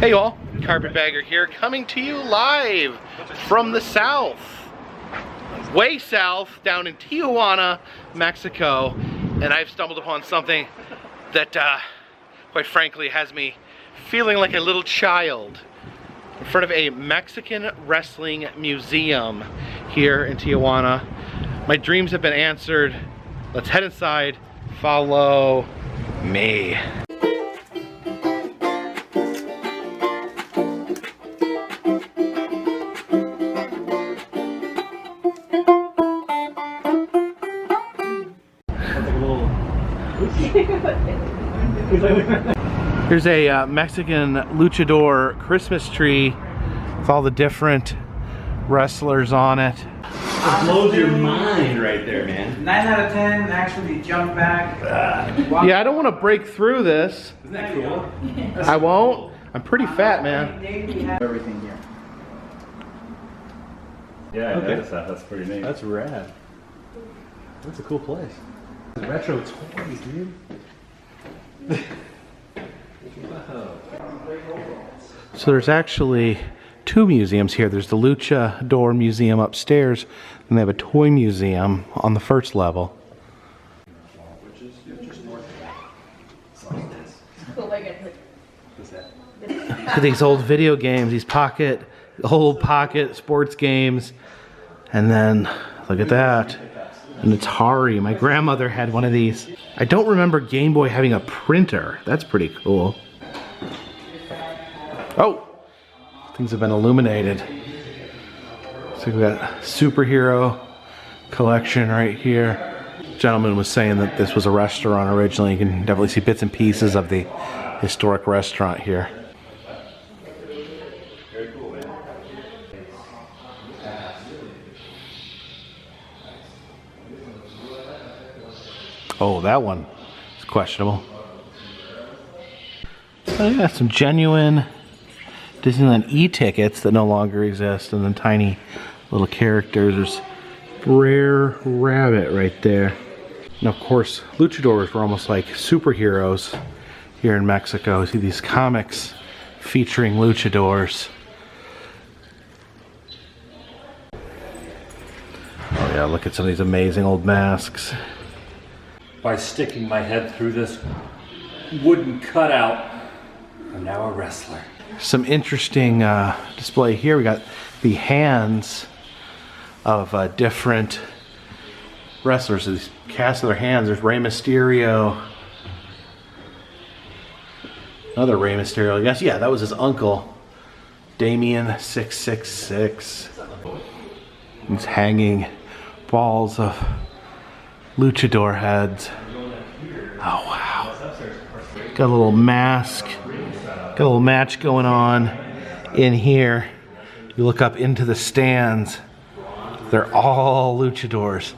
Hey y'all, Carpetbagger here, coming to you live from the south. Way south, down in Tijuana, Mexico. And I've stumbled upon something that, quite frankly, has me feeling like a little child. In front of a Mexican wrestling museum here in Tijuana. My dreams have been answered. Let's head inside, follow me. Here's a Mexican luchador Christmas tree with all the different wrestlers on it. It blows your mind right there, man. 9 out of 10 actually jump back. Yeah, I don't want to break through this. Isn't that cool? I won't. I'm pretty fat, man. Everything here. Yeah, I noticed that. That's pretty neat. That's rad. That's a cool place. Retro toys, dude. So there's actually two museums here. There's the Luchador Museum upstairs, and they have a toy museum on the first level. Look at these old video games, these old pocket sports games. And then, look at that. An Atari. My grandmother had one of these. I don't remember Game Boy having a printer. That's pretty cool. Oh! Things have been illuminated. So we've got superhero collection right here. The gentleman was saying that this was a restaurant originally. You can definitely see bits and pieces of the historic restaurant here. Oh, that one is questionable. Oh yeah, some genuine Disneyland e-tickets that no longer exist, and then tiny little characters. There's Rare Rabbit right there. And of course, luchadors were almost like superheroes here in Mexico. You see these comics featuring luchadors. Oh yeah, look at some of these amazing old masks. By sticking my head through this wooden cutout, I'm now a wrestler. Some interesting display here. We got the hands of different wrestlers. These casts of their hands. There's Rey Mysterio. Another Rey Mysterio, I guess. Yeah, that was his uncle. Damien 666. He's hanging balls of luchador heads. Oh wow. Got a little mask. Got a little match going on in here. You look up into the stands. They're all luchadors.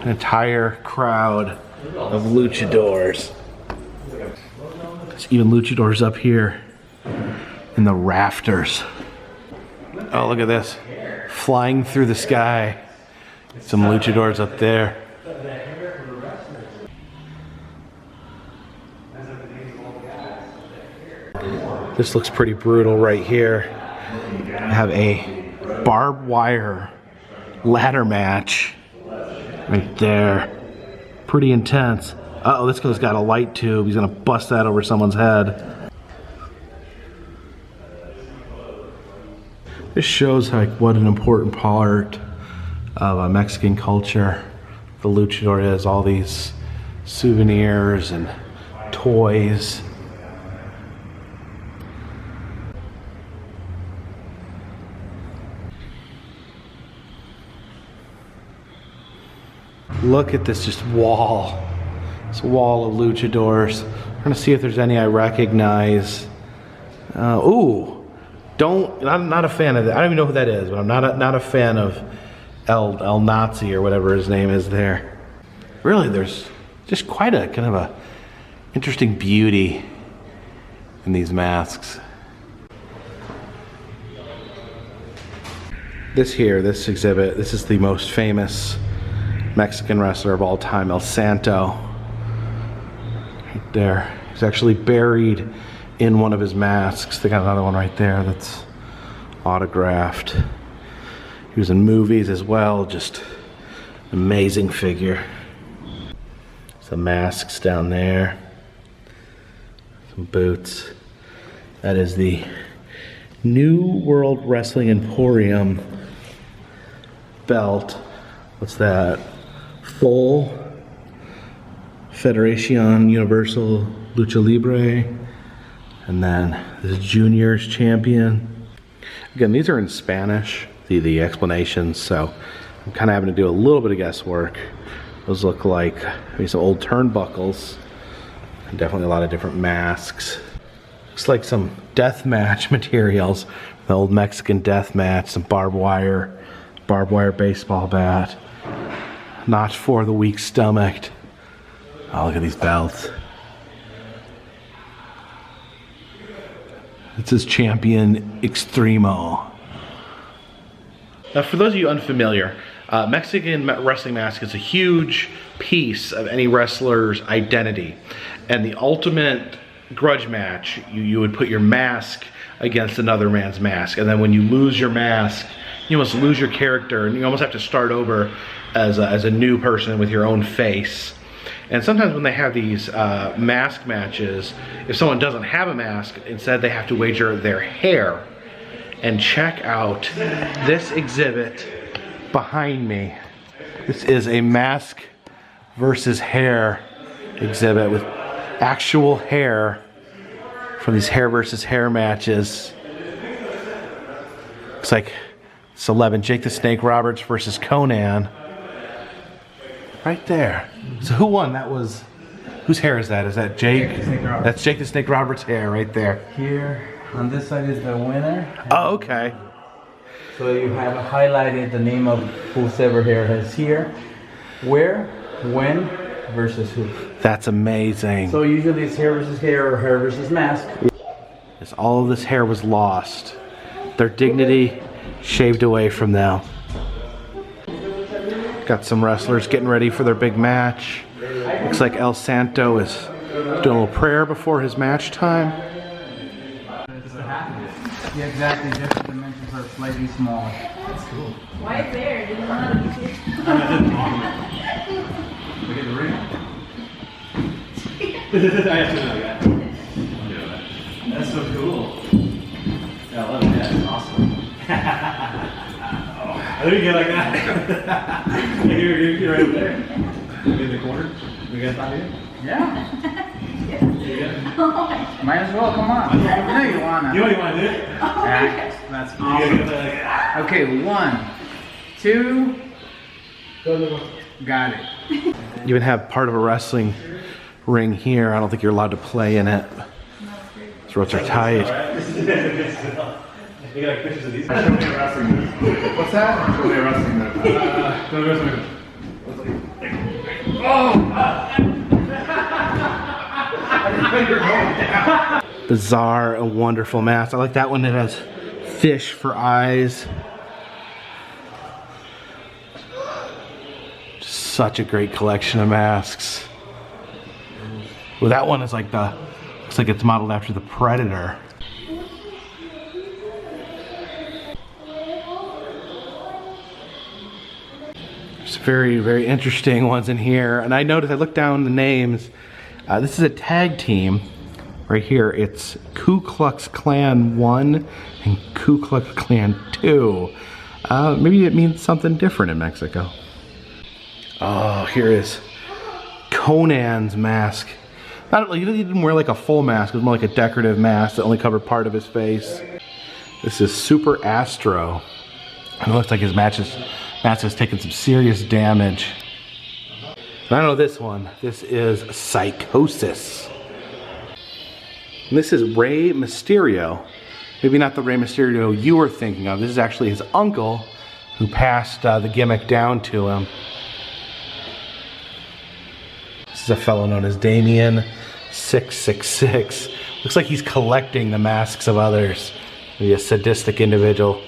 An entire crowd of luchadors. There's even luchadors up here in the rafters. Oh, look at this. Flying through the sky. Some luchadors up there. This looks pretty brutal right here. I have a barbed wire ladder match right there. Pretty intense. Uh-oh, this guy's got a light tube. He's gonna bust that over someone's head. This shows like what an important part of Mexican culture the luchador is. All these souvenirs and toys. Look at this just wall. This wall of luchadors. I'm gonna see if there's any I recognize. Ooh, I'm not a fan of that. I don't even know who that is, but I'm not a fan of El Nazi or whatever his name is there. Really, there's just quite a kind of a interesting beauty in these masks. This exhibit, this is the most famous Mexican wrestler of all time, El Santo. Right there. He's actually buried in one of his masks. They got another one right there that's autographed. He was in movies as well, just amazing figure. Some masks down there, some boots. That is the New World Wrestling Emporium belt. What's that? Full Federación Universal Lucha Libre. And then this Juniors champion. Again, these are in Spanish, the explanations, so I'm kind of having to do a little bit of guesswork. Those look like maybe some old turnbuckles. And definitely a lot of different masks. Looks like some death match materials. The old Mexican death match, some barbed wire baseball bat. Not for the weak-stomached. Oh, look at these belts. It says Champion Extremo. Now, for those of you unfamiliar, Mexican wrestling mask is a huge piece of any wrestler's identity. And the ultimate grudge match, you would put your mask against another man's mask. And then when you lose your mask, you almost lose your character, and you almost have to start over as a new person with your own face. And sometimes when they have these mask matches, if someone doesn't have a mask, instead they have to wager their hair. And check out this exhibit behind me. This is a mask versus hair exhibit with actual hair from these hair versus hair matches. Looks like it's 11, Jake the Snake Roberts versus Conan. Right there. So who won? That was, whose hair is that? Is that Jake? That's Jake the Snake Roberts' hair right there. Here, on this side is the winner. Oh, okay. So you have highlighted the name of whoever here is here. Where, when, versus who. That's amazing. So usually it's hair versus hair or hair versus mask. As all of this hair was lost, their dignity shaved away from them. Got some wrestlers getting ready for their big match. Looks like El Santo is doing a little prayer before his match time. Yeah, exactly. Just the dimensions are slightly small. That's cool. Why is there? Didn't know how to use it. Look at the ring. I have to know that. That's so cool. Yeah, I love it. That's awesome. I think you get like that. You're right there. In the corner. We got that here? Yeah. Oh Might as well, come on. You know you wanna. You know what you want to do? That's You gotta get awesome. that like, Okay, 1, 2. Got it. You even have part of a wrestling ring here. I don't think you're allowed to play in it. These ropes are tight. You got like pictures of these? Show me a wrestling move. What's that? Show me a wrestling move. Show me a wrestling move. Bizarre and wonderful mask. I like that one that has fish for eyes. Just such a great collection of masks. Well, that one is like looks like it's modeled after the Predator. There's very, very interesting ones in here. And I noticed, I looked down the names. This is a tag team. Right here, it's Ku Klux Klan 1 and Ku Klux Klan 2. Maybe it means something different in Mexico. Oh, here is Conan's mask. He didn't wear like a full mask, it was more like a decorative mask that only covered part of his face. This is Super Astro. And it looks like his mask has taken some serious damage. And I know this one. This is Psychosis. And this is Rey Mysterio. Maybe not the Rey Mysterio you were thinking of. This is actually his uncle who passed the gimmick down to him. This is a fellow known as Damien 666. Looks like he's collecting the masks of others. Maybe a sadistic individual.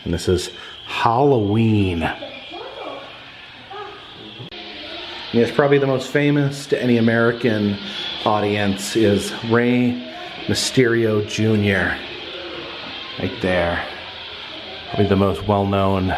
And this is Halloween. And it's probably the most famous to any American audience is Rey Mysterio Jr. Right there. Probably the most well-known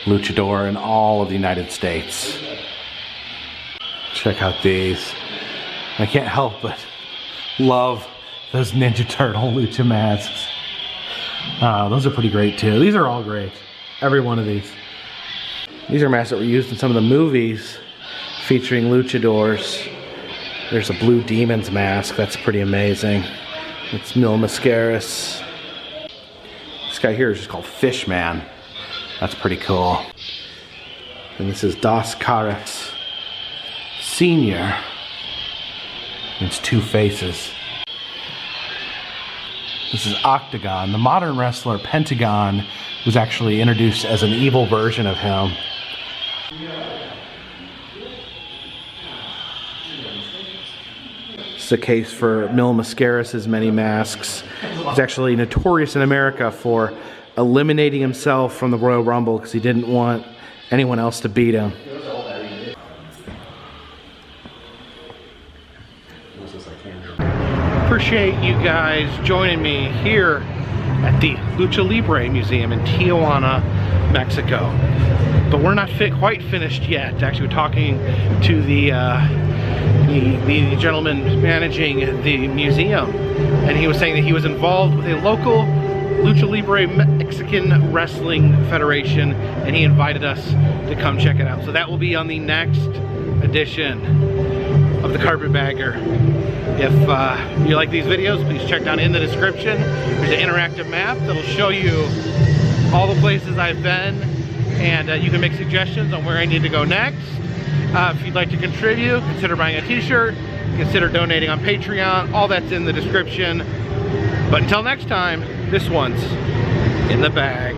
luchador in all of the United States. Check out these. I can't help but love those Ninja Turtle lucha masks. Those are pretty great too. These are all great. Every one of these. These are masks that were used in some of the movies featuring luchadors. There's a Blue Demons mask. That's pretty amazing. It's Mullme. This guy here is just called Fishman. That's pretty cool. And this is Dos Caras Senior. It's two faces. This is Octagon. The modern wrestler Pentagon was actually introduced as an evil version of him. It's the case for Mullme many masks. He's actually notorious in America for eliminating himself from the Royal Rumble because he didn't want anyone else to beat him. Appreciate you guys joining me here at the Lucha Libre Museum in Tijuana, Mexico. But we're not quite finished yet. Actually, we're talking to the gentleman managing the museum, and he was saying that he was involved with a local Lucha Libre Mexican Wrestling Federation, and he invited us to come check it out. So that will be on the next edition of the Carpetbagger. If you like these videos, please check down in the description. There's an interactive map that'll show you all the places I've been, and you can make suggestions on where I need to go next. If you'd like to contribute, consider buying a t-shirt, consider donating on Patreon. All that's in the description. But until next time, this one's in the bag.